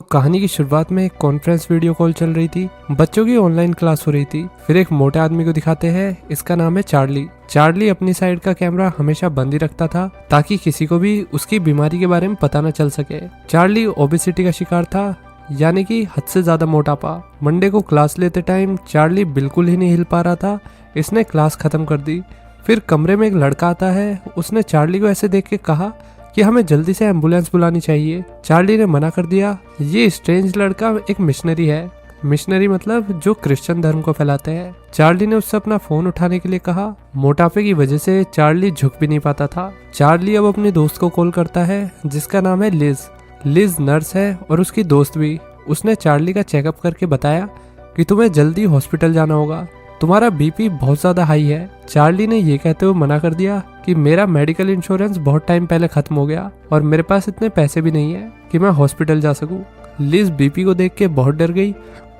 कहानी की शुरुआत में एक कॉन्फ्रेंस वीडियो कॉल चल रही थी। बच्चों की ऑनलाइन क्लास हो रही थी। फिर एक मोटे आदमी को दिखाते हैं। इसका नाम है चार्ली। चार्ली अपनी साइड का कैमरा हमेशा बंद ही रखता था ताकि किसी को भी उसकी बीमारी के बारे में पता न चल सके। चार्ली ओबेसिटी का शिकार था, यानी कि हद से ज्यादा मोटापा। मंडे को क्लास लेते टाइम चार्ली बिल्कुल ही नहीं हिल पा रहा था। इसने क्लास खत्म कर दी। फिर कमरे में एक लड़का आता है। उसने चार्ली को ऐसे देख के कहा कि हमें जल्दी से एम्बुलेंस बुलानी चाहिए। चार्ली ने मना कर दिया। ये स्ट्रेंज लड़का एक मिशनरी है। मिशनरी मतलब जो क्रिश्चियन धर्म को फैलाते हैं। चार्ली ने उससे अपना फोन उठाने के लिए कहा। मोटापे की वजह से चार्ली झुक भी नहीं पाता था। चार्ली अब अपने दोस्त को कॉल करता है जिसका नाम है लिज। लिज नर्स है और उसकी दोस्त भी। उसने चार्ली का चेकअप करके बताया कि तुम्हें जल्दी हॉस्पिटल जाना होगा, तुम्हारा बीपी बहुत ज्यादा हाई है। चार्ली ने ये कहते हुए मना कर दिया कि मेरा मेडिकल इंश्योरेंस बहुत टाइम पहले खत्म हो गया और मेरे पास इतने पैसे भी नहीं है कि मैं हॉस्पिटल जा सकूं। लिज बीपी को देख के बहुत डर गई।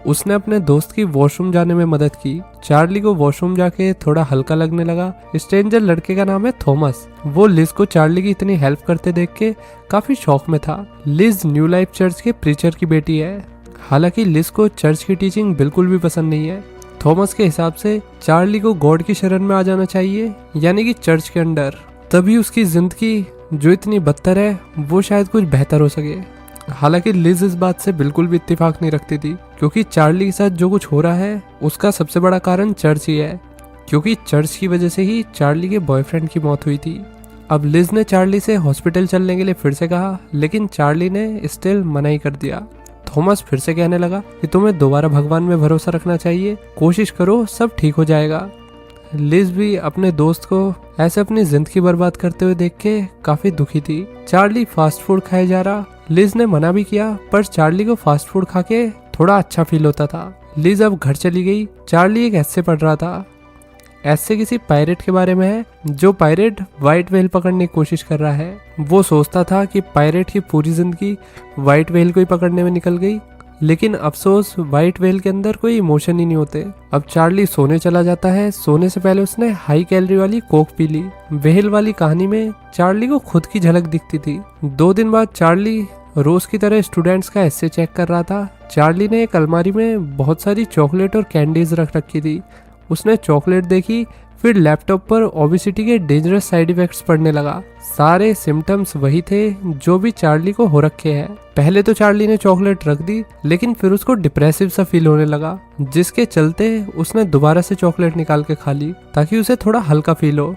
उसने अपने दोस्त की वॉशरूम जाने में मदद की। चार्ली को वॉशरूम जाके थोड़ा हल्का लगने लगा। स्ट्रेंजर लड़के का नाम है थॉमस। वो लिज को चार्ली की इतनी हेल्प करते देख के काफी शौक में था। लिज न्यू लाइफ चर्च के प्रीचर की बेटी है। हालांकि लिज को चर्च की टीचिंग बिल्कुल भी पसंद नहीं है। थॉमस के हिसाब से चार्ली को गॉड की शरण में आ जाना चाहिए, यानी कि चर्च के अंडर। तभी उसकी जिंदगी जो इतनी बदतर है वो शायद कुछ बेहतर हो सके। हालांकि लिज इस बात से बिल्कुल भी इत्तेफाक नहीं रखती थी, क्योंकि चार्ली के साथ जो कुछ हो रहा है उसका सबसे बड़ा कारण चर्च ही है, क्योंकि चर्च की वजह से ही चार्ली के बॉयफ्रेंड की मौत हुई थी। अब लिज ने चार्ली से हॉस्पिटल चलने के लिए फिर से कहा, लेकिन चार्ली ने स्टिल मना ही कर दिया। थॉमस फिर से कहने लगा कि तुम्हें दोबारा भगवान में भरोसा रखना चाहिए, कोशिश करो, सब ठीक हो जाएगा। लिज भी अपने दोस्त को ऐसे अपनी जिंदगी बर्बाद करते हुए देख के काफी दुखी थी। चार्ली फास्ट फूड खाए जा रहा। लिज ने मना भी किया, पर चार्ली को फास्ट फूड खा के थोड़ा अच्छा फील होता था। लिज अब घर चली गई। चार्ली एक ऐसे पढ़ रहा था। ऐसे किसी पायरेट के बारे में है जो पायरेट व्हाइट व्हेल पकड़ने की कोशिश कर रहा है। वो सोचता था कि पायरेट की पूरी जिंदगी व्हाइट व्हेल को ही पकड़ने में निकल गई, लेकिन अफसोस व्हाइट व्हेल के अंदर कोई इमोशन ही नहीं होते। अब चार्ली सोने चला जाता है। सोने से पहले उसने हाई कैलोरी वाली कोक पी ली। व्हेल वाली कहानी में चार्ली को खुद की झलक दिखती थी। 2 दिन बाद चार्ली रोज की तरह स्टूडेंट्स का एसे चेक कर रहा था। चार्ली ने एक अलमारी में बहुत सारी चॉकलेट और कैंडीज रख रखी थी। उसने चॉकलेट देखी, फिर लैपटॉप पर ओबेसिटी के डेंजरस साइड इफेक्ट्स पढ़ने लगा। सारे सिम्टम्स वही थे जो भी चार्ली को हो रखे हैं। पहले तो चार्ली ने चॉकलेट रख दी, लेकिन फिर उसको डिप्रेसिव सा फील होने लगा, जिसके चलते उसने दोबारा से चॉकलेट निकाल के खा ली ताकि उसे थोड़ा हल्का फील हो।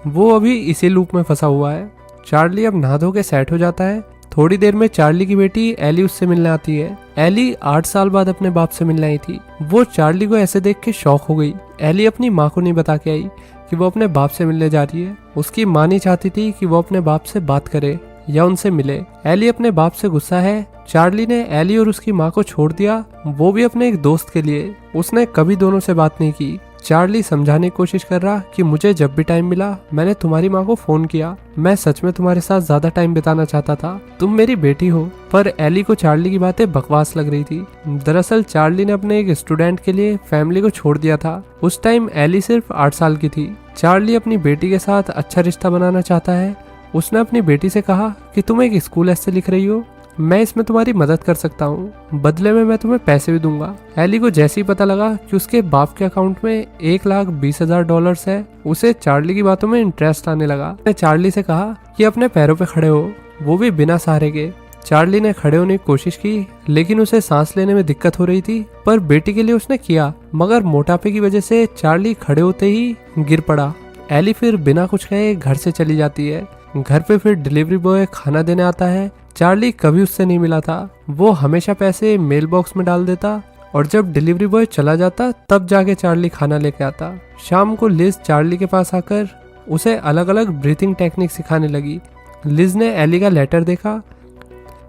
वो अभी इसी लूप में फंसा हुआ है। चार्ली अब नहा धो के सेट हो जाता है। थोड़ी देर में चार्ली की बेटी एली उससे मिलने आती है। एली 8 साल बाद अपने बाप से मिलने आई थी। वो चार्ली को ऐसे देख के शॉक हो गई। एली अपनी माँ को नहीं बता के आई कि वो अपने बाप से मिलने जा रही है। उसकी माँ नहीं चाहती थी कि वो अपने बाप से बात करे या उनसे मिले। एली अपने बाप से गुस्सा है। चार्ली ने एली और उसकी माँ को छोड़ दिया, वो भी अपने एक दोस्त के लिए। उसने कभी दोनों से बात नहीं की। चार्ली समझाने की कोशिश कर रहा कि मुझे जब भी टाइम मिला मैंने तुम्हारी माँ को फोन किया, मैं सच में तुम्हारे साथ ज्यादा टाइम बिताना चाहता था, तुम मेरी बेटी हो। पर एली को चार्ली की बातें बकवास लग रही थी। दरअसल चार्ली ने अपने एक स्टूडेंट के लिए फैमिली को छोड़ दिया था। उस टाइम एली सिर्फ 8 साल की थी। चार्ली अपनी बेटी के साथ अच्छा रिश्ता बनाना चाहता है। उसने अपनी बेटी से कहा कि तुम एक स्कूल ऐसे लिख रही हो, मैं इसमें तुम्हारी मदद कर सकता हूँ, बदले में मैं तुम्हें पैसे भी दूंगा। एली को जैसे ही पता लगा कि उसके बाप के अकाउंट में $1,20,000 है, उसे चार्ली की बातों में इंटरेस्ट आने लगा। उसने चार्ली से कहा कि अपने पैरों पे खड़े हो, वो भी बिना सहारे के। चार्ली ने खड़े होने की कोशिश की, लेकिन उसे सांस लेने में दिक्कत हो रही थी, पर बेटी के लिए उसने किया, मगर मोटापे की वजह से चार्ली खड़े होते ही गिर पड़ा। एली फिर बिना कुछ कहे घर से चली जाती है। घर पे फिर डिलीवरी बॉय खाना देने आता है। चार्ली कभी उससे नहीं मिला था। वो हमेशा पैसे मेल बॉक्स में डाल देता और जब डिलीवरी बॉय चला जाता तब जाके चार्ली खाना लेके आता। शाम को लिज चार्ली के पास आकर उसे अलग अलग ब्रीथिंग टेक्निक सिखाने लगी। लिज ने एली का लेटर देखा।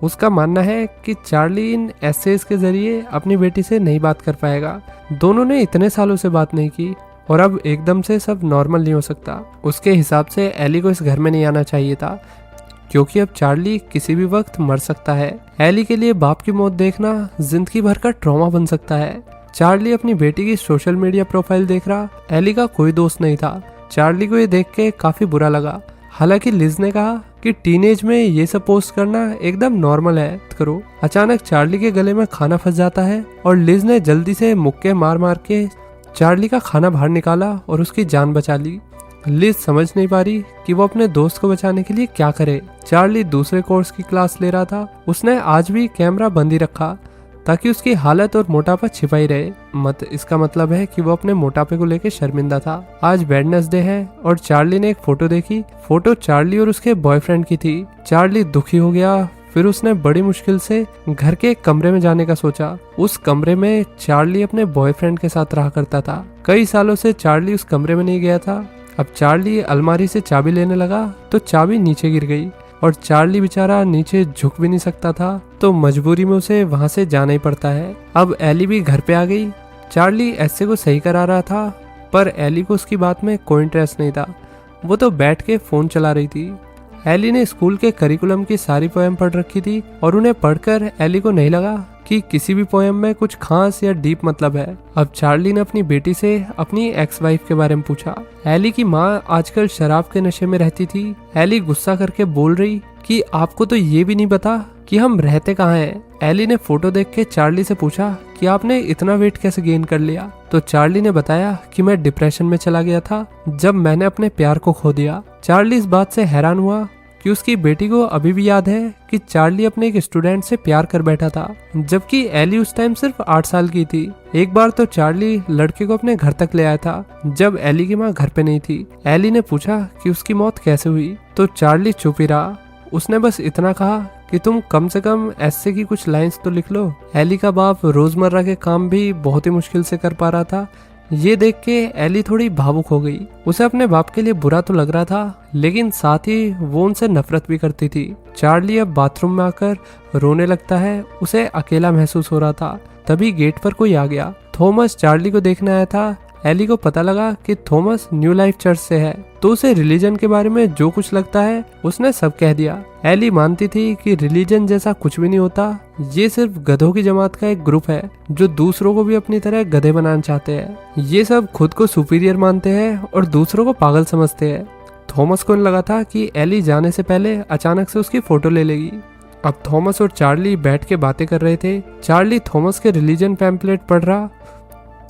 उसका मानना है कि चार्ली इन एसेज के जरिए अपनी बेटी से नहीं बात कर पाएगा। दोनों ने इतने सालों से बात नहीं की और अब एकदम से सब नॉर्मल नहीं हो सकता। उसके हिसाब से एली को इस घर में नहीं आना चाहिए था, क्योंकि अब चार्ली किसी भी वक्त मर सकता है। एली के लिए बाप की मौत देखना जिंदगी भर का ट्रॉमा बन सकता है। चार्ली अपनी बेटी की सोशल मीडिया प्रोफाइल देख रहा। एली का कोई दोस्त नहीं था। चार्ली को ये देख के काफी बुरा लगा। हालांकि लिज ने कहा कि टीनेज में ये सब पोस्ट करना एकदम नॉर्मल है, करो। अचानक चार्ली के गले में खाना फंस जाता है और लिज ने जल्दी से मुक्के मार मार के चार्ली का खाना बाहर निकाला और उसकी जान बचा ली। लिज समझ नहीं पा रही कि वो अपने दोस्त को बचाने के लिए क्या करे। चार्ली दूसरे कोर्स की क्लास ले रहा था। उसने आज भी कैमरा बंद ही रखा ताकि उसकी हालत और मोटापा छिपा ही रहे। इसका मतलब है कि वो अपने मोटापे को लेकर शर्मिंदा था। आज वेडनेसडे है और चार्ली ने एक फोटो देखी। फोटो चार्ली और उसके बॉयफ्रेंड की थी। चार्ली दुखी हो गया। फिर उसने बड़ी मुश्किल से घर के एक कमरे में जाने का सोचा। उस कमरे में चार्ली अपने बॉयफ्रेंड के साथ रहा करता था। कई सालों से चार्ली उस कमरे में नहीं गया था। अब चार्ली अलमारी से चाबी लेने लगा तो चाबी नीचे गिर गई और चार्ली बेचारा नीचे झुक भी नहीं सकता था, तो मजबूरी में उसे वहां से जाना ही पड़ता है। अब एली भी घर पे आ गई। चार्ली ऐसे को सही करा रहा था पर एली को उसकी बात में कोई इंटरेस्ट नहीं था। वो तो बैठ के फोन चला रही थी। एली ने स्कूल के करिकुलम की सारी पोएम पढ़ रखी थी और उन्हें पढ़कर एली को नहीं लगा कि किसी भी पोएम में कुछ खास या डीप मतलब है। अब चार्ली ने अपनी बेटी से अपनी एक्स वाइफ के बारे में पूछा। एली की माँ आजकल शराब के नशे में रहती थी। एली गुस्सा करके बोल रही कि आपको तो ये भी नहीं पता कि हम रहते कहाँ हैं। एली ने फोटो देख के चार्ली से पूछा कि आपने इतना वेट कैसे गेन कर लिया। तो चार्ली ने बताया कि मैं डिप्रेशन में चला गया था जब मैंने अपने प्यार को खो दिया। चार्ली इस बात से हैरान हुआ कि उसकी बेटी को अभी भी याद है कि चार्ली अपने एक स्टूडेंट से प्यार कर बैठा था, जबकि एली उस टाइम सिर्फ 8 साल की थी। एक बार तो चार्ली लड़के को अपने घर तक ले आया था जब एली की माँ घर पे नहीं थी। एली ने पूछा कि उसकी मौत कैसे हुई, तो चार्ली चुप ही रहा। उसने बस इतना कहा कि तुम कम से कम ऐसे की कुछ लाइंस तो लिख लो। एली का बाप रोजमर्रा के काम भी बहुत ही मुश्किल से कर पा रहा था। ये देख के एली थोड़ी भावुक हो गई। उसे अपने बाप के लिए बुरा तो लग रहा था, लेकिन साथ ही वो उनसे नफरत भी करती थी। चार्ली अब बाथरूम में आकर रोने लगता है। उसे अकेला महसूस हो रहा था। तभी गेट पर कोई आ गया। थॉमस चार्ली को देखने आया था। एली को पता लगा कि थॉमस न्यू लाइफ चर्च से है, तो उसे रिलीजन के बारे में जो कुछ लगता है उसने सब कह दिया। एली मानती थी कि रिलीजन जैसा कुछ भी नहीं होता। ये सिर्फ गधों की जमात का एक ग्रुप है जो दूसरों को भी अपनी तरह गधे बनाना चाहते हैं। ये सब खुद को सुपीरियर मानते हैं और दूसरों को पागल समझते हैं। थॉमस को लगा था कि एली जाने से पहले अचानक से उसकी फोटो ले लेगी। अब थॉमस और चार्ली बैठ के बातें कर रहे थे। चार्ली थॉमस के रिलीजन पैम्पलेट पढ़ रहा।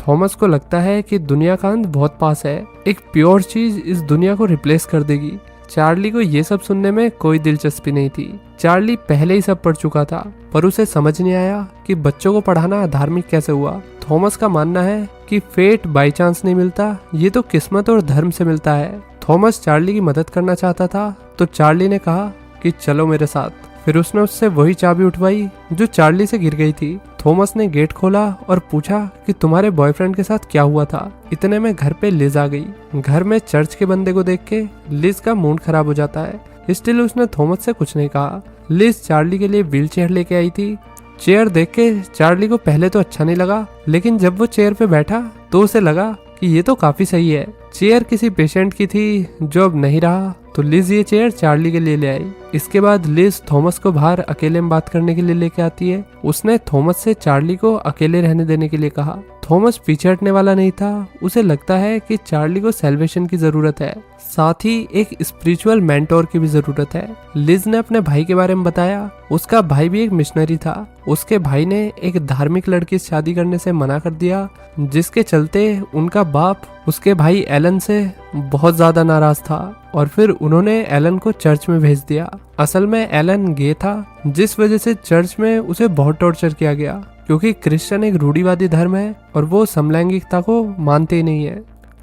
थॉमस को लगता है कि दुनिया का अंत बहुत पास है। एक प्योर चीज इस दुनिया को रिप्लेस कर देगी। चार्ली को ये सब सुनने में कोई दिलचस्पी नहीं थी। चार्ली पहले ही सब पढ़ चुका था, पर उसे समझ नहीं आया कि बच्चों को पढ़ाना धार्मिक कैसे हुआ। थॉमस का मानना है कि फेट बाई चांस नहीं मिलता, ये तो किस्मत और धर्म से मिलता है। थॉमस चार्ली की मदद करना चाहता था, तो चार्ली ने कहा कि चलो मेरे साथ। फिर उसने उससे वही चाबी उठवाई जो चार्ली से गिर गई थी। थॉमस ने गेट खोला और पूछा कि तुम्हारे बॉयफ्रेंड के साथ क्या हुआ था। इतने में घर पे लिज आ गई। घर में चर्च के बंदे को देख के लिज का मूड खराब हो जाता है। स्टिल उसने थॉमस से कुछ नहीं कहा। लिज चार्ली के लिए व्हील चेयर लेके आई थी। चेयर देख के चार्ली को पहले तो अच्छा नहीं लगा, लेकिन जब वो चेयर पे बैठा तो उसे लगा कि ये तो काफी सही है। चेयर किसी पेशेंट की थी जो अब नहीं रहा, तो लिज ये चेयर चार्ली के लिए ले आई। इसके बाद लिज थॉमस को बाहर अकेले में बात करने के लिए लेके आती है। उसने थॉमस से चार्ली को अकेले रहने देने के लिए कहा। थॉमस पीछे हटने वाला नहीं था। उसे लगता है कि चार्ली को सैल्वेशन की जरूरत है, साथ ही एक स्पिरिचुअल मेंटोर की भी जरूरत है। लिज ने अपने भाई के बारे में बताया। उसका भाई भी एक मिशनरी था। उसके भाई ने एक धार्मिक लड़की से शादी करने से मना कर दिया, जिसके चलते उनका बाप उसके भाई एलन से बहुत ज्यादा नाराज था और फिर उन्होंने एलन को चर्च में भेज दिया। असल में एलन गे था, जिस वजह से चर्च में उसे बहुत टॉर्चर किया गया, क्योंकि क्रिश्चियन एक रूढ़िवादी धर्म है और वो समलैंगिकता को मानते ही नहीं है।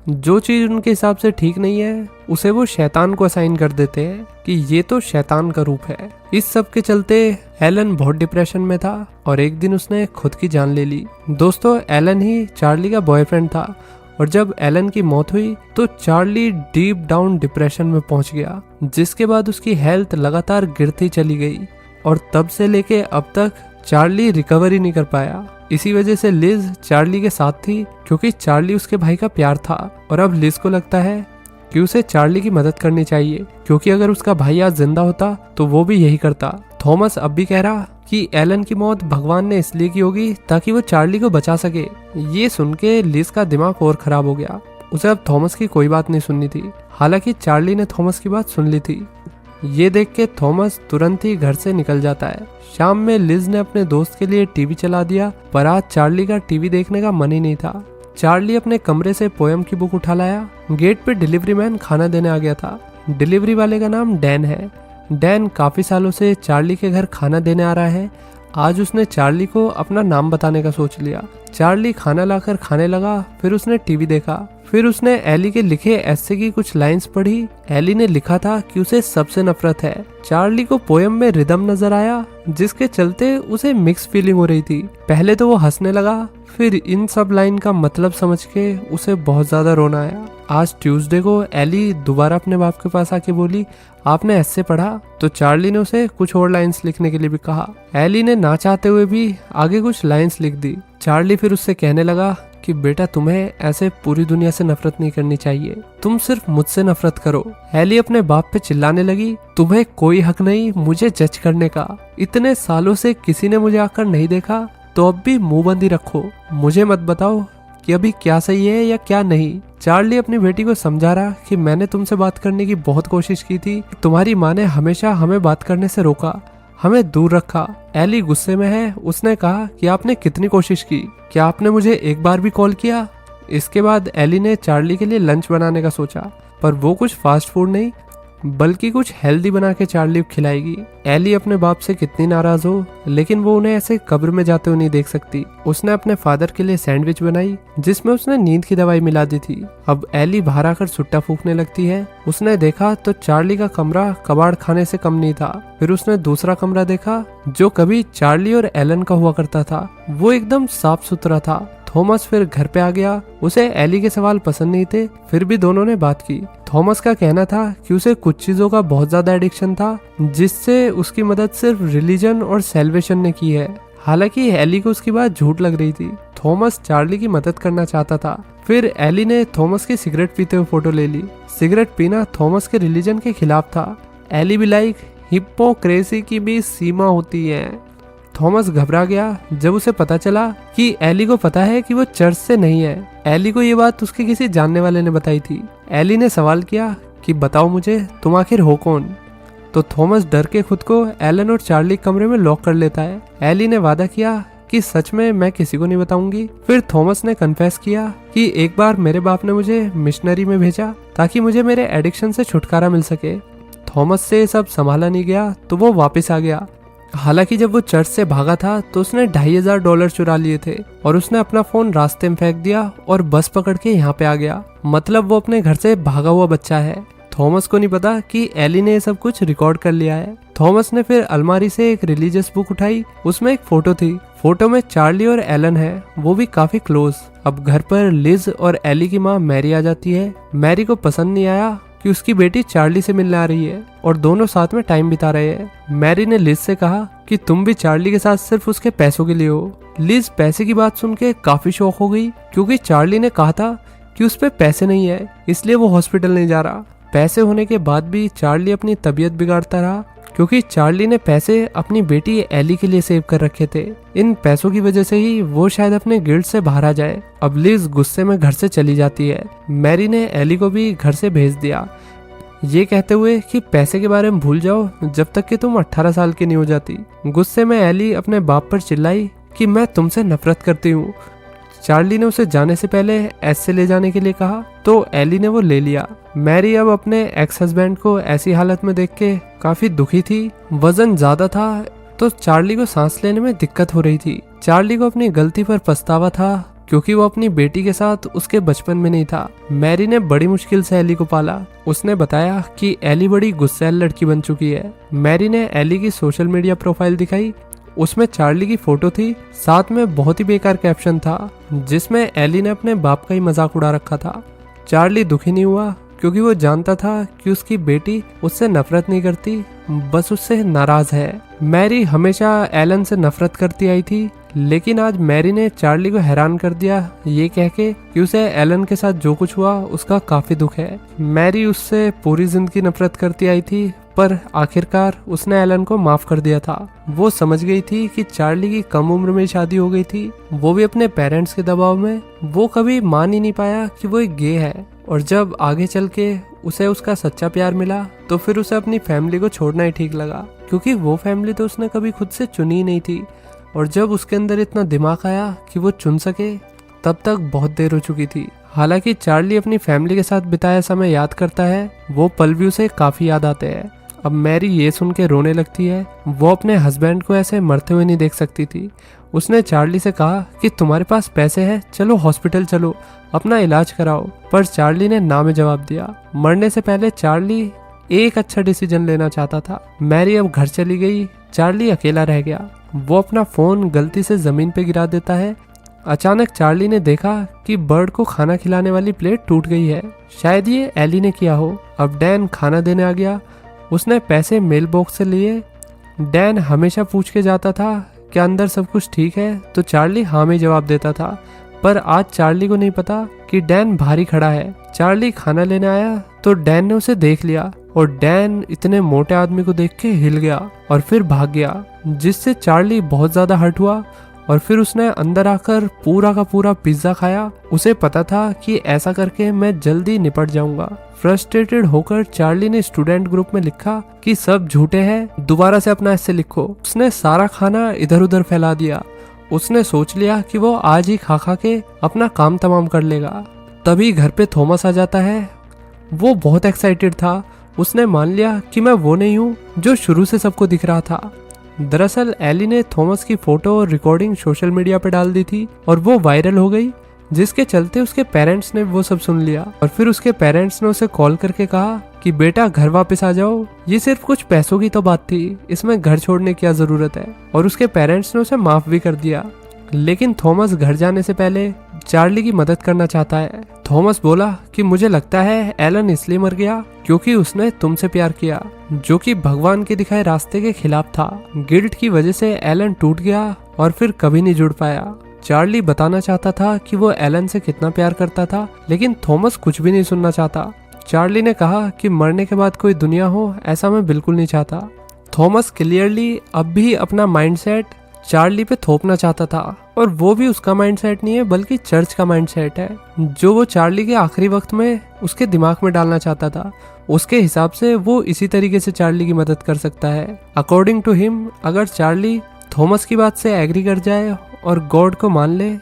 जो चीज उनके हिसाब से ठीक नहीं है उसे वो शैतान को असाइन कर देते हैं कि ये तो शैतान का रूप है। इस सब के चलते एलन बहुत डिप्रेशन में था और एक दिन उसने खुद की जान ले ली। दोस्तों, एलन ही चार्ली का बॉयफ्रेंड था और जब एलन की मौत हुई तो चार्ली डीप डाउन डिप्रेशन में पहुंच गया, जिसके बाद उसकी हेल्थ लगातार गिरती चली गई और तब से लेके अब तक चार्ली रिकवरी नहीं कर पाया। इसी वजह से लिज चार्ली के साथ थी, क्योंकि चार्ली उसके भाई का प्यार था और अब लिज को लगता है कि उसे चार्ली की मदद करनी चाहिए, क्योंकि अगर उसका भाई आज जिंदा होता तो वो भी यही करता। थॉमस अब भी कह रहा कि एलन की मौत भगवान ने इसलिए की होगी ताकि वो चार्ली को बचा सके। ये सुन के लिज का दिमाग और खराब हो गया। उसे अब थॉमस की कोई बात नहीं सुननी थी। हालांकि चार्ली ने थॉमस की बात सुन ली थी। ये देख के थॉमस तुरंत ही घर से निकल जाता है। शाम में लिज ने अपने दोस्त के लिए टीवी चला दिया, पर आज चार्ली का टीवी देखने का मन ही नहीं था। चार्ली अपने कमरे से पोयम की बुक उठा लाया। गेट पे डिलीवरी मैन खाना देने आ गया था। डिलीवरी वाले का नाम डैन है। डैन काफी सालों से चार्ली के घर खाना देने आ रहा है। आज उसने चार्ली को अपना नाम बताने का सोच लिया। चार्ली खाना लाकर खाने लगा, फिर उसने टीवी देखा। फिर उसने एली के लिखे ऐसे की कुछ लाइंस पढ़ी। एली ने लिखा था कि उसे सबसे नफरत है। चार्ली को पोयम में रिदम नजर आया, जिसके चलते उसे मिक्स फीलिंग हो रही थी। पहले तो वो हंसने लगा, फिर इन सब लाइन का मतलब समझ के उसे बहुत ज्यादा रोना आया। आज ट्यूसडे को एली दोबारा अपने बाप के पास आके बोली, आपने ऐसे पढ़ा? तो चार्ली ने उसे कुछ और लाइंस लिखने के लिए भी कहा। एली ने ना चाहते हुए भी आगे कुछ लाइंस लिख दी। चार्ली फिर उससे कहने लगा कि बेटा, तुम्हें ऐसे पूरी दुनिया से नफरत नहीं करनी चाहिए, तुम सिर्फ मुझसे नफरत करो। एली अपने बाप पे चिल्लाने लगी, तुम्हें कोई हक नहीं मुझे जज करने का। इतने सालों से किसी ने मुझे आकर नहीं देखा, तो अब भी मुंह बंदी रखो। मुझे मत बताओ कि अभी क्या सही है या क्या नहीं। चार्ली अपनी बेटी को समझा रहा कि मैंने तुमसे बात करने की बहुत कोशिश की थी, तुम्हारी माँ ने हमेशा हमें बात करने से रोका, हमें दूर रखा। एली गुस्से में है। उसने कहा कि आपने कितनी कोशिश की, क्या आपने मुझे एक बार भी कॉल किया? इसके बाद एली ने चार्ली के लिए लंच बनाने का सोचा, पर वो कुछ फास्ट फूड नहीं बल्कि कुछ हेल्दी बना के चार्ली को खिलाएगी। एली अपने बाप से कितनी नाराज हो, लेकिन वो उन्हें ऐसे कब्र में जाते हुए नहीं देख सकती। उसने अपने फादर के लिए सैंडविच बनाई, जिसमें उसने नींद की दवाई मिला दी थी। अब एली बाहर आकर सुट्टा फूकने लगती है। उसने देखा तो चार्ली का कमरा कबाड़ खाने से कम नहीं था। फिर उसने दूसरा कमरा देखा जो कभी चार्ली और एलन का हुआ करता था। वो एकदम साफ सुथरा था। थॉमस फिर घर पे आ गया। उसे एली के सवाल पसंद नहीं थे, फिर भी दोनों ने बात की। थॉमस का कहना था कि उसे कुछ चीजों का बहुत ज्यादा एडिक्शन था, जिससे उसकी मदद सिर्फ रिलीजन और सेल्वेशन ने की है। हालांकि एली को उसकी बात झूठ लग रही थी। थॉमस चार्ली की मदद करना चाहता था। फिर एली ने थॉमस की सिगरेट पीते हुए फोटो ले ली। सिगरेट पीना थॉमस के रिलीजन के खिलाफ था। एली भी लाइक, हिपोक्रेसी की भी सीमा होती है। थॉमस घबरा गया जब उसे पता चला कि एली को पता है कि वो चर्च से नहीं है। एली को ये बात उसके किसी जानने वाले ने बताई थी। एली ने सवाल किया कि बताओ मुझे, तुम आखिर हो कौन? तो थॉमस डर के खुद को एलन और चार्ली कमरे में लॉक कर लेता है। एली ने वादा किया कि सच में मैं किसी को नहीं बताऊंगी। फिर थॉमस ने कन्फेस किया कि एक बार मेरे बाप ने मुझे मिशनरी में भेजा ताकि मुझे मेरे एडिक्शन से छुटकारा मिल सके। थॉमस से सब संभाला नहीं गया तो वो वापस आ गया। हालांकि जब वो चर्च से भागा था तो उसने $2,500 चुरा लिए थे और उसने अपना फोन रास्ते में फेंक दिया और बस पकड़ के यहाँ पे आ गया। मतलब वो अपने घर से भागा हुआ बच्चा है। थॉमस को नहीं पता कि एली ने ये सब कुछ रिकॉर्ड कर लिया है। थॉमस ने फिर अलमारी से एक रिलीजियस बुक उठाई। उसमें एक फोटो थी। फोटो में चार्ली और एलन है, वो भी काफी क्लोज। अब घर पर लिज और एली की माँ मैरी आ जाती है। मैरी को पसंद नहीं आया कि उसकी बेटी चार्ली से मिलने आ रही है और दोनों साथ में टाइम बिता रहे हैं। मैरी ने लिज से कहा कि तुम भी चार्ली के साथ सिर्फ उसके पैसों के लिए हो। लिज पैसे की बात सुन के काफी शॉक हो गई, क्योंकि चार्ली ने कहा था कि उस पे पैसे नहीं है, इसलिए वो हॉस्पिटल नहीं जा रहा। पैसे होने के बाद भी चार्ली अपनी तबीयत बिगाड़ता रहा, क्योंकि चार्ली ने पैसे अपनी बेटी एली के लिए सेव कर रखे थे। इन पैसों की वजह से ही वो शायद अपने गिल्ड से बाहर आ जाए। अब लिज गुस्से में घर से चली जाती है। मैरी ने एली को भी घर से भेज दिया, ये कहते हुए कि पैसे के बारे में भूल जाओ जब तक कि तुम 18 साल की नहीं हो जाती। गुस्से में एली अपने बाप पर चिल्लाई कि मैं तुमसे नफरत करती हूँ। चार्ली ने उसे जाने से पहले ऐसे ले जाने के लिए कहा तो एली ने वो ले लिया। मैरी अब अपने एक्स हस्बैंड को ऐसी हालत में देख के काफी दुखी थी। वजन ज्यादा था तो चार्ली को सांस लेने में दिक्कत हो रही थी। चार्ली को अपनी गलती पर पछतावा था, क्योंकि वो अपनी बेटी के साथ उसके बचपन में नहीं था। मैरी ने बड़ी मुश्किल से एली को पाला। उसने बताया कि एली बड़ी गुस्सैल लड़की बन चुकी है। मैरी ने एली की सोशल मीडिया प्रोफाइल दिखाई। उसमें चार्ली की फोटो थी, साथ में बहुत ही बेकार कैप्शन था जिसमें एली ने अपने बाप का ही मजाक उड़ा रखा था। चार्ली दुखी नहीं हुआ, क्योंकि वो जानता था कि उसकी बेटी उससे नफरत नहीं करती, बस उससे नाराज है। मैरी हमेशा एलन से नफरत करती आई थी, लेकिन आज मैरी ने चार्ली को हैरान कर दिया ये कह के कि उसे एलन के साथ जो कुछ हुआ उसका काफी दुख है। मैरी उससे पूरी जिंदगी नफरत करती आई थी, पर आखिरकार उसने एलन को माफ कर दिया था। वो समझ गई थी कि चार्ली की कम उम्र में शादी हो गई थी, वो भी अपने पेरेंट्स के दबाव में। वो कभी मान ही नहीं पाया कि वो एक गे है, और जब आगे चल के उसे उसका सच्चा प्यार मिला तो फिर उसे अपनी फैमिली को छोड़ना ही ठीक लगा, क्योंकि वो फैमिली तो उसने कभी खुद से चुनी ही नहीं थी। और जब उसके अंदर इतना दिमाग आया कि वो चुन सके, तब तक बहुत देर हो चुकी थी। हालांकि चार्ली अपनी फैमिली के साथ बिताया समय याद करता है, वो पल भी उसे काफी याद आते हैं। अब मैरी ये सुन के रोने लगती है। वो अपने हस्बैंड को ऐसे मरते हुए नहीं देख सकती थी। उसने चार्ली से कहा कि तुम्हारे पास पैसे हैं, चलो हॉस्पिटल चलो, अपना इलाज कराओ। पर चार्ली ने ना में जवाब दिया। मरने से पहले चार्ली एक अच्छा डिसीजन लेना चाहता था। मैरी अब घर चली गई, चार्ली अकेला रह गया। वो अपना फोन गलती से जमीन पे गिरा देता है। अचानक चार्ली ने देखा कि बर्ड को खाना खिलाने वाली प्लेट टूट गई है। शायद ये एली ने किया हो। अब डैन खाना देने आ गया। उसने पैसे मेल बॉक्स से लिए। डैन हमेशा पूछ के जाता था कि अंदर सब कुछ ठीक है, तो चार्ली हाँ में जवाब देता था। पर आज चार्ली को नहीं पता कि डैन भारी खड़ा है। चार्ली खाना लेने आया तो डैन ने उसे देख लिया, और डैन इतने मोटे आदमी को देख के हिल गया और फिर भाग गया, जिससे चार्ली बहुत ज्यादा हर्ट हुआ। और फिर उसने अंदर आकर पूरा का पूरा पिज्जा खाया। उसे पता था कि ऐसा करके मैं जल्दी निपट जाऊंगा। फ्रस्ट्रेटेड होकर चार्ली ने स्टूडेंट ग्रुप में लिखा कि सब झूठे हैं, दोबारा से अपना ऐसे लिखो। उसने सारा खाना इधर उधर फैला दिया। उसने सोच लिया कि वो आज ही खा खा के अपना काम तमाम कर लेगा। तभी घर पे थॉमस आ जाता है। वो बहुत एक्साइटेड था। उसने मान लिया कि मैं वो नहीं हूँ जो शुरू से सबको दिख रहा था। दरअसल एली ने थॉमस की फोटो और रिकॉर्डिंग सोशल मीडिया पे डाल दी थी, और वो वायरल हो गई, जिसके चलते उसके पेरेंट्स ने वो सब सुन लिया। और फिर उसके पेरेंट्स ने उसे कॉल करके कहा कि बेटा घर वापस आ जाओ, ये सिर्फ कुछ पैसों की तो बात थी, इसमें घर छोड़ने की क्या जरूरत है। और उसके पेरेंट्स ने उसे माफ भी कर दिया। लेकिन थॉमस घर जाने से पहले चार्ली की मदद करना चाहता है। थॉमस बोला कि मुझे लगता है एलन इसलिए मर गया क्योंकि उसने तुमसे प्यार किया, जो कि भगवान के दिखाए रास्ते के खिलाफ था। गिल्ट की वजह से एलन टूट गया और फिर कभी नहीं जुड़ पाया। चार्ली बताना चाहता था कि वो एलन से कितना प्यार करता था, लेकिन थॉमस कुछ भी नहीं सुनना चाहता। चार्ली ने कहा कि मरने के बाद कोई दुनिया हो, ऐसा मैं बिल्कुल नहीं चाहता। थॉमस क्लियरली अब भी अपना माइंडसेट चार्ली पे थोपना चाहता था, और वो भी उसका माइंडसेट नहीं है बल्कि चर्च का माइंडसेट है, जो वो चार्ली के आखिरी वक्त में उसके दिमाग में डालना चाहता था। उसके हिसाब से वो इसी तरीके से चार्ली की मदद कर सकता है। अकॉर्डिंग टू हिम, अगर चार्ली थॉमस की बात से एग्री कर जाए और गॉड को मान ले,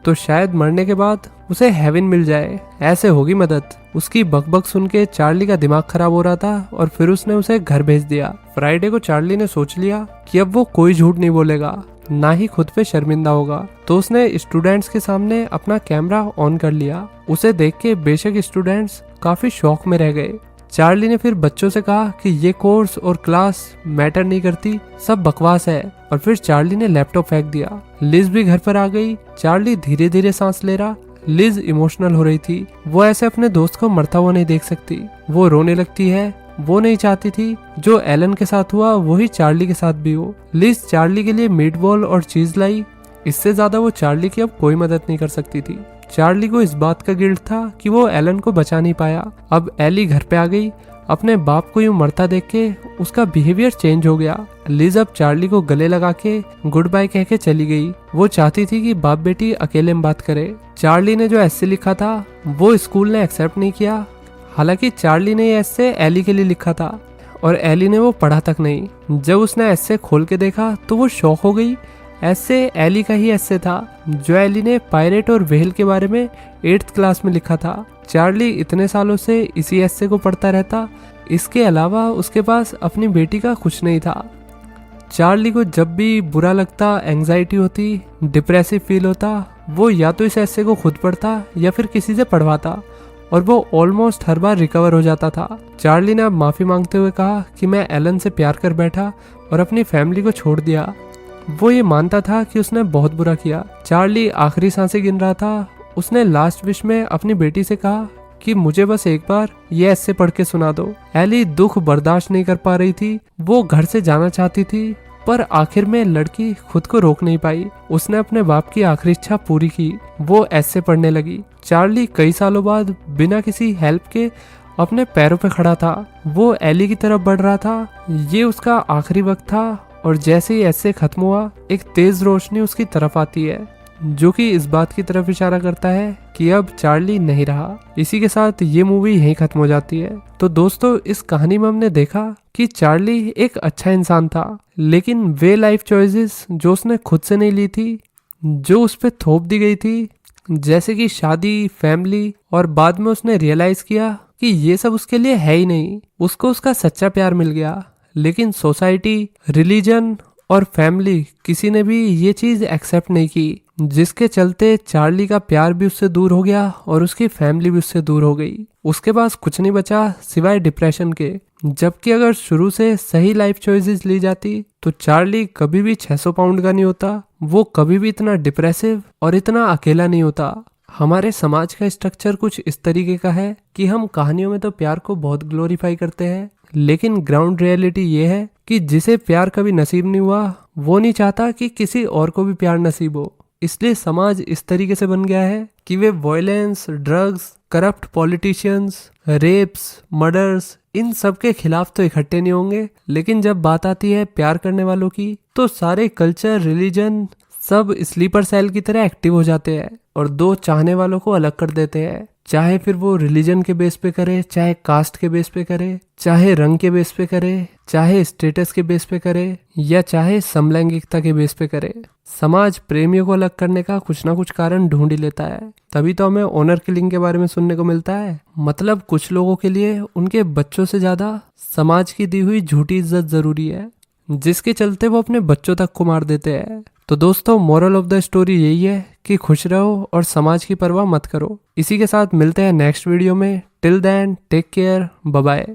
तो शायद मरने के बाद उसे हेवन मिल जाए। ऐसे होगी मदद। उसकी बकबक सुन के चार्ली का दिमाग खराब हो रहा था, और फिर उसने उसे घर भेज दिया। फ्राइडे को चार्ली ने सोच लिया कि अब वो कोई झूठ नहीं बोलेगा, ना ही खुद पे शर्मिंदा होगा। तो उसने स्टूडेंट्स के सामने अपना कैमरा ऑन कर लिया। उसे देख के बेशक स्टूडेंट्स काफी शौक में रह गए। चार्ली ने फिर बच्चों से कहा कि ये कोर्स और क्लास मैटर नहीं करती, सब बकवास है। और फिर चार्ली ने लैपटॉप फेंक दिया। लिज भी घर पर आ गई। चार्ली धीरे धीरे सांस ले रहा। लिज इमोशनल हो रही थी। वो ऐसे अपने दोस्त को मरता हुआ नहीं देख सकती। वो रोने लगती है। वो नहीं चाहती थी जो एलन के साथ हुआ वही चार्ली के साथ भी हो। लिज चार्ली के लिए मीटबॉल और चीज लाई। इससे ज्यादा वो चार्ली की अब कोई मदद नहीं कर सकती थी। चार्ली को इस बात का गिल्ट था कि वो एलन को बचा नहीं पाया। अब एली घर पे आ गई। अपने बाप को यूं मरता देख के उसका बिहेवियर चेंज हो गया। लिज अब चार्ली को गले लगा के गुड बाय कह के चली गई। वो चाहती थी कि बाप बेटी अकेले में बात करे। चार्ली ने जो एस्से लिखा था वो स्कूल ने एक्सेप्ट नहीं किया। हालांकि चार्ली ने ये एस्से एली के लिए लिखा था, और एली ने वो पढ़ा तक नहीं। जब उसने एस्से खोल के देखा तो वो शॉक हो गई। एस्से एली का ही एस्से था, जो एली ने पायरेट और व्हेल के बारे में 8th क्लास में लिखा था। चार्ली इतने सालों से इसी एस्से को पढ़ता रहता। इसके अलावा उसके पास अपनी बेटी का कुछ नहीं था। चार्ली को जब भी बुरा लगता, एंजाइटी होती, डिप्रेसिव फील होता, वो या तो इस एस्से को खुद पढ़ता या फिर किसी से पढ़वाता, और वो ऑलमोस्ट हर बार रिकवर हो जाता था। चार्ली ने अब माफी मांगते हुए कहा कि मैं एलन से प्यार कर बैठा और अपनी फैमिली को छोड़ दिया। वो ये मानता था कि उसने बहुत बुरा किया। चार्ली आखिरी सांसें गिन रहा था। उसने लास्ट विश में अपनी बेटी से कहा कि मुझे बस एक बार ये ऐसे पढ़ के सुना दो। एली दुख बर्दाश्त नहीं कर पा रही थी। वो घर से जाना चाहती थी, पर आखिर में लड़की खुद को रोक नहीं पाई। उसने अपने बाप की आखिरी इच्छा पूरी की। वो ऐसे पढ़ने लगी। चार्ली कई सालों बाद बिना किसी हेल्प के अपने पैरों पे खड़ा था, वो एली की तरफ बढ़ रहा था। ये उसका आखिरी वक्त था और जैसे ही ऐसे खत्म हुआ, एक तेज रोशनी उसकी तरफ आती है जो कि इस बात की तरफ इशारा करता है कि अब चार्ली नहीं रहा। इसी के साथ ये मूवी यहीं खत्म हो जाती है। तो दोस्तों, इस कहानी में हमने देखा कि चार्ली एक अच्छा इंसान था, लेकिन वे लाइफ चॉइसेस जो उसने खुद से नहीं ली थी, जो उस पर थोप दी गई थी, जैसे कि शादी, फैमिली, और बाद में उसने रियलाइज किया कि ये सब उसके लिए है ही नहीं। उसको उसका सच्चा प्यार मिल गया, लेकिन सोसाइटी, रिलीजन और फैमिली किसी ने भी ये चीज एक्सेप्ट नहीं की, जिसके चलते चार्ली का प्यार भी उससे दूर हो गया और उसकी फैमिली भी उससे दूर हो गई। उसके पास कुछ नहीं बचा सिवाय डिप्रेशन के। जबकि अगर शुरू से सही लाइफ चॉइसेस ली जाती तो चार्ली कभी भी 600 पाउंड का नहीं होता, वो कभी भी इतना डिप्रेसिव और इतना अकेला नहीं होता। हमारे समाज का स्ट्रक्चर कुछ इस तरीके का है कि हम कहानियों में तो प्यार को बहुत ग्लोरीफाई करते हैं, लेकिन ग्राउंड रियलिटी ये है कि जिसे प्यार कभी नसीब नहीं हुआ, वो नहीं चाहता कि किसी और को भी प्यार नसीब हो। इसलिए समाज इस तरीके से बन गया है कि वे violence, drugs, corrupt politicians, rapes, murders, इन सब के खिलाफ तो इकट्ठे नहीं होंगे, लेकिन जब बात आती है प्यार करने वालों की तो सारे कल्चर, रिलीजन सब स्लीपर सेल की तरह एक्टिव हो जाते हैं और दो चाहने वालों को अलग कर देते हैं। चाहे फिर वो रिलीजन के बेस पे करे, चाहे कास्ट के बेस पे करे, चाहे रंग के बेस पे करे, चाहे स्टेटस के बेस पे करे, या चाहे समलैंगिकता के बेस पे करे। समाज प्रेमियों को अलग करने का कुछ ना कुछ कारण ढूंढ ही लेता है। तभी तो हमें ऑनर किलिंग के बारे में सुनने को मिलता है। मतलब कुछ लोगों के लिए उनके बच्चों से ज्यादा समाज की दी हुई झूठी इज्जत जरूरी है, जिसके चलते वो अपने बच्चों तक को मार देते हैं। तो दोस्तों, मोरल ऑफ द स्टोरी यही है कि खुश रहो और समाज की परवाह मत करो। इसी के साथ मिलते हैं नेक्स्ट वीडियो में। Till then take care, bye bye.